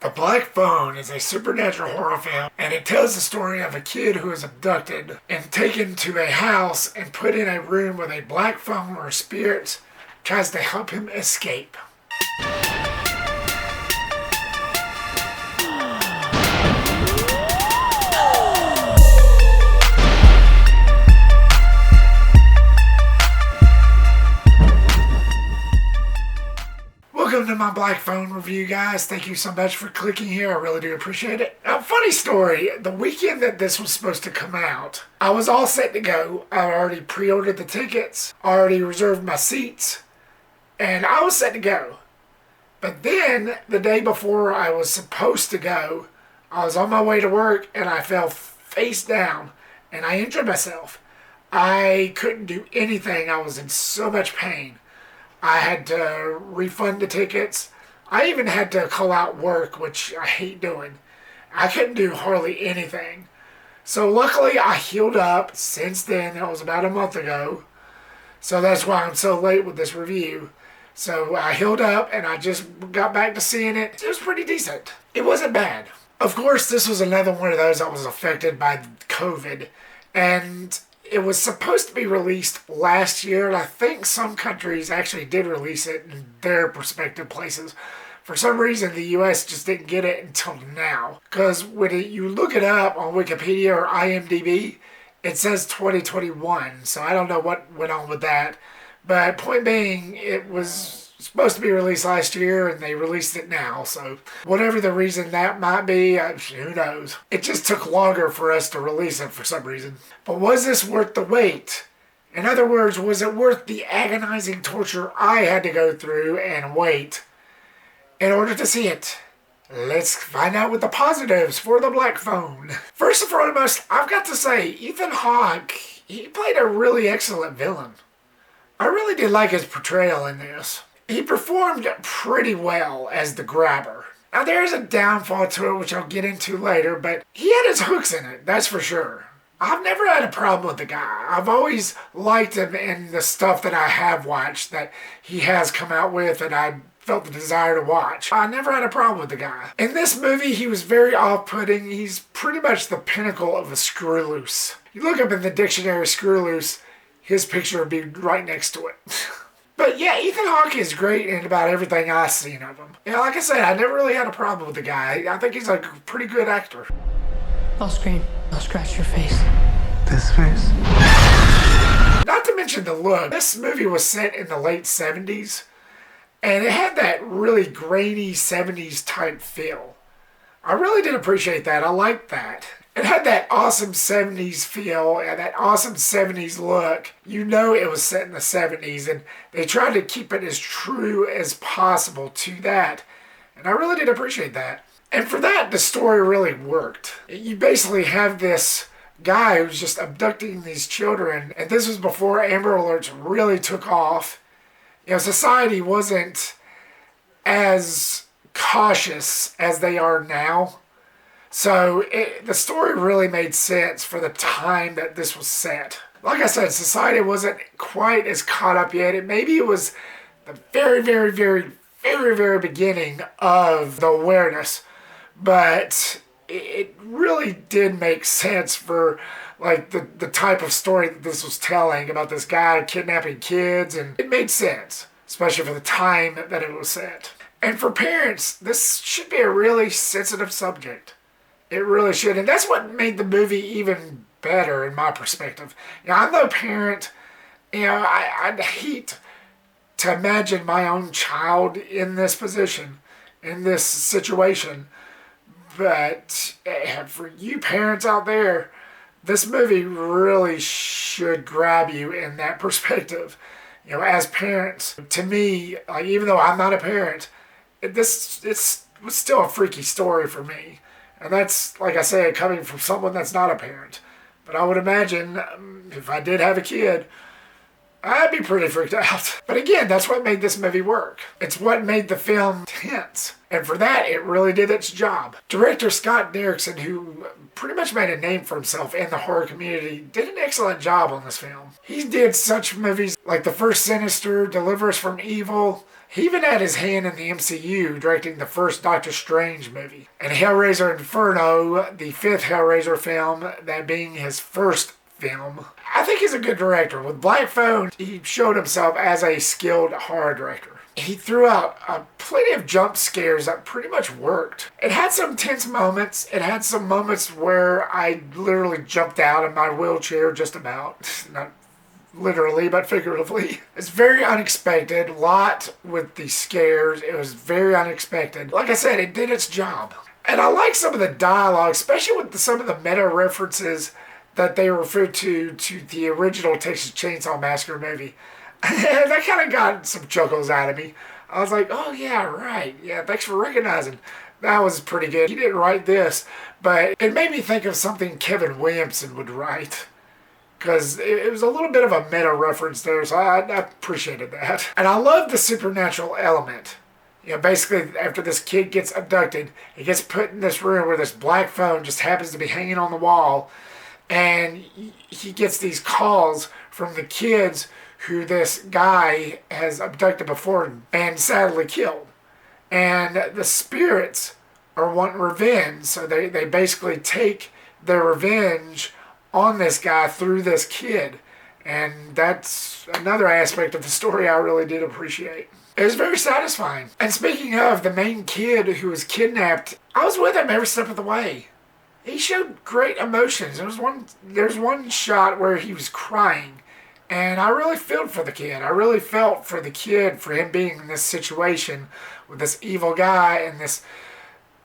The Black Phone is a supernatural horror film, and it tells the story of a kid who is abducted and taken to a house and put in a room with a black phone where a spirit tries to help him escape. Welcome to my Black Phone review, guys. Thank you so much for clicking here. I really do appreciate it. Now, funny story, the weekend that this was supposed to come out, I was all set to go. I already pre-ordered the tickets, already reserved my seats, and I was set to go. But then, the day before I was supposed to go, I was on my way to work and I fell face down and I injured myself. I couldn't do anything. I was in so much pain. I had to refund the tickets. I even had to call out work, which I hate doing. I couldn't do hardly anything. So luckily I healed up since then. That was about a month ago. So that's why I'm so late with this review. So I healed up and I just got back to seeing it. It was pretty decent. It wasn't bad. Of course, this was another one of those that was affected by COVID. And it was supposed to be released last year, and I think some countries actually did release it in their respective places. For some reason, the US just didn't get it until now. Because when you look it up on Wikipedia or IMDb, it says 2021, so I don't know what went on with that. But point being, it was supposed to be released last year, and they released it now. So whatever the reason that might be, who knows. It just took longer for us to release it for some reason. But was this worth the wait? In other words, was it worth the agonizing torture I had to go through and wait in order to see it? Let's find out with the positives for the Black Phone. First and foremost, I've got to say, Ethan Hawke, he played a really excellent villain. I really did like his portrayal in this. He performed pretty well as the grabber. Now there's a downfall to it, which I'll get into later, but he had his hooks in it, that's for sure. I've never had a problem with the guy. I've always liked him in the stuff that I have watched that he has come out with and I felt the desire to watch. I never had a problem with the guy. In this movie, he was very off-putting. He's pretty much the pinnacle of a screw loose. You look up in the dictionary screw loose, his picture would be right next to it. But yeah, Ethan Hawke is great in about everything I've seen of him. Yeah, like I said, I never really had a problem with the guy. I think he's a pretty good actor. I'll scream. I'll scratch your face. This face? Not to mention the look. This movie was set in the late 70s, and it had that really grainy 70s type feel. I really did appreciate that. I liked that. It had that awesome 70s feel and that awesome 70s look. You know it was set in the 70s, and they tried to keep it as true as possible to that. And I really did appreciate that. And for that, the story really worked. You basically have this guy who's just abducting these children, and this was before Amber Alerts really took off. You know, society wasn't as cautious as they are now. So the story really made sense for the time that this was set. Like I said, society wasn't quite as caught up yet. Maybe it was the very, very, very, very, very beginning of the awareness. But it really did make sense for like the type of story that this was telling about this guy kidnapping kids. And it made sense, especially for the time that it was set. And for parents, this should be a really sensitive subject. It really should. And that's what made the movie even better in my perspective. You know, I'm no parent. You know, I'd hate to imagine my own child in this position, in this situation. But for you parents out there, this movie really should grab you in that perspective. You know, as parents, to me, like even though I'm not a parent, it was still a freaky story for me. And that's, like I said, coming from someone that's not a parent. But I would imagine if I did have a kid, I'd be pretty freaked out. But again, that's what made this movie work. It's what made the film tense. And for that, it really did its job. Director Scott Derrickson, who pretty much made a name for himself in the horror community, did an excellent job on this film. He did such movies like The First Sinister, Deliver Us from Evil. He even had his hand in the MCU, directing the first Doctor Strange movie. And Hellraiser Inferno, the fifth Hellraiser film, that being his first film. I think he's a good director. With Black Phone, he showed himself as a skilled horror director. He threw out plenty of jump scares that pretty much worked. It had some tense moments. It had some moments where I literally jumped out of my wheelchair just about. Not literally, but figuratively. It's very unexpected. A lot with the scares. It was very unexpected. Like I said, it did its job. And I like some of the dialogue, especially with some of the meta references that they referred to the original Texas Chainsaw Massacre movie. That kind of got some chuckles out of me. I was like, oh yeah, right. Yeah, thanks for recognizing. That was pretty good. He didn't write this, but it made me think of something Kevin Williamson would write. Because it was a little bit of a meta reference there, so I appreciated that. And I love the supernatural element. You know, basically, after this kid gets abducted, he gets put in this room where this black phone just happens to be hanging on the wall. And he gets these calls from the kids who this guy has abducted before and sadly killed. And the spirits are wanting revenge, so they basically take their revenge on this guy through this kid. And that's another aspect of the story I really did appreciate. It was very satisfying. And speaking of the main kid who was kidnapped, I was with him every step of the way. He showed great emotions. There's one shot where he was crying, and I really felt for the kid. I really felt for the kid, for him being in this situation with this evil guy in this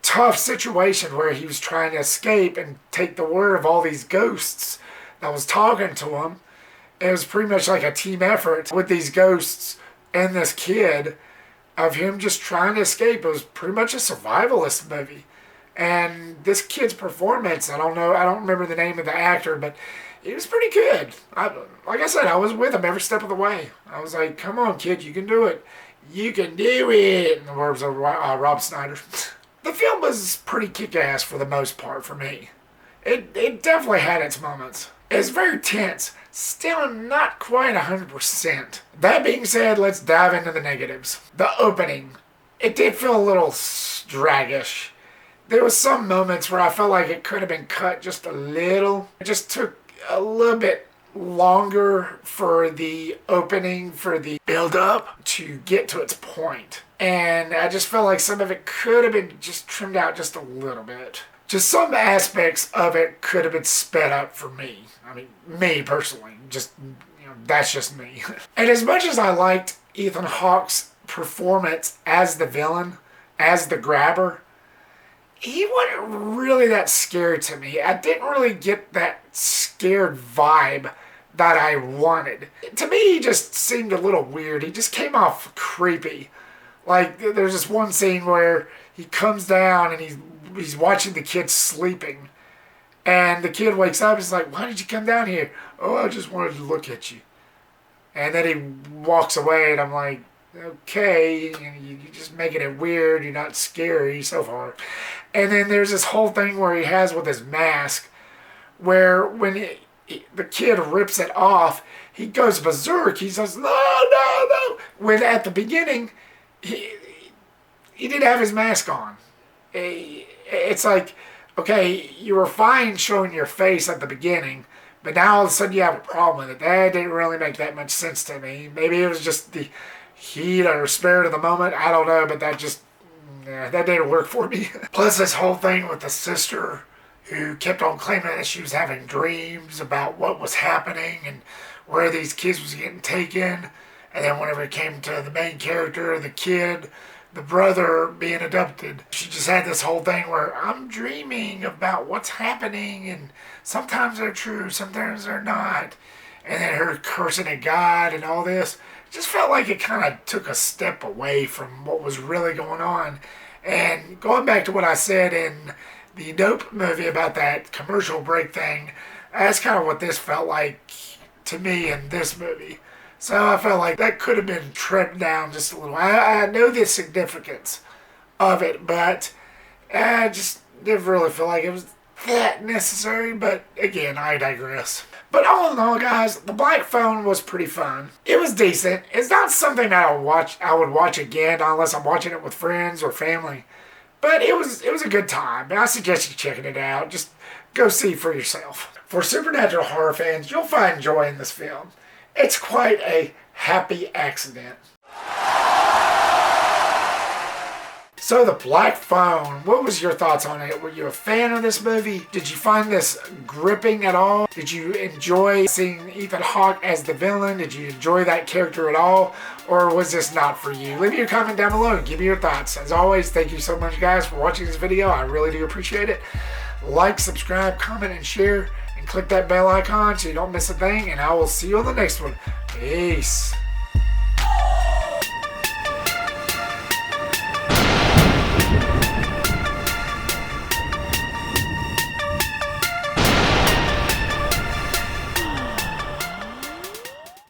tough situation where he was trying to escape and take the word of all these ghosts that was talking to him. It was pretty much like a team effort with these ghosts and this kid of him just trying to escape. It was pretty much a survivalist movie. And this kid's performance, I don't remember the name of the actor, but it was pretty good. Like I said, I was with him every step of the way. I was like, come on, kid, you can do it. You can do it, in the words of Rob Snyder. The film was pretty kick-ass for the most part for me. It definitely had its moments. It's very tense. Still not quite 100%. That being said, let's dive into the negatives. The opening. It did feel a little draggish. There was some moments where I felt like it could have been cut just a little. It just took a little bit longer for the opening, for the build-up to get to its point. And I just felt like some of it could have been just trimmed out just a little bit. Just some aspects of it could have been sped up for me. I mean, me personally. Just, that's just me. And as much as I liked Ethan Hawke's performance as the villain, as the grabber, he wasn't really that scary to me. I didn't really get that scared vibe that I wanted. To me, he just seemed a little weird. He just came off creepy. Like, there's this one scene where he comes down and he's watching the kid sleeping. And the kid wakes up and he's like, why did you come down here? Oh, I just wanted to look at you. And then he walks away and I'm like, okay, you're just making it weird. You're not scary so far. And then there's this whole thing where he has with his mask, where when the kid rips it off, he goes berserk. He says, no. When at the beginning, he didn't have his mask on. It's like, okay, you were fine showing your face at the beginning, but now all of a sudden you have a problem with it. That didn't really make that much sense to me. Maybe it was just the heat or spirit of the moment. I don't know, but that didn't work for me. Plus this whole thing with the sister who kept on claiming that she was having dreams about what was happening and where these kids was getting taken. And then whenever it came to the main character, the kid, the brother being abducted, she just had this whole thing where I'm dreaming about what's happening and sometimes they're true, sometimes they're not. And then her cursing at God and all this. It just felt like it kind of took a step away from what was really going on. And going back to what I said in the Nope movie about that commercial break thing, that's kind of what this felt like to me in this movie. So I felt like that could have been trimmed down just a little. I know the significance of it, but I just didn't really feel like it was that necessary. But again, I digress. But all in all, guys, The Black Phone was pretty fun. It was decent. It's not something that I would watch again unless I'm watching it with friends or family. But it was a good time, and I suggest you checking it out. Just go see for yourself. For supernatural horror fans, you'll find joy in this film. It's quite a happy accident. So The Black Phone, what was your thoughts on it? Were you a fan of this movie? Did you find this gripping at all? Did you enjoy seeing Ethan Hawke as the villain? Did you enjoy that character at all? Or was this not for you? Leave me your comment down below and give me your thoughts. As always, thank you so much, guys, for watching this video. I really do appreciate it. Like, subscribe, comment, and share. And click that bell icon so you don't miss a thing. And I will see you on the next one. Peace.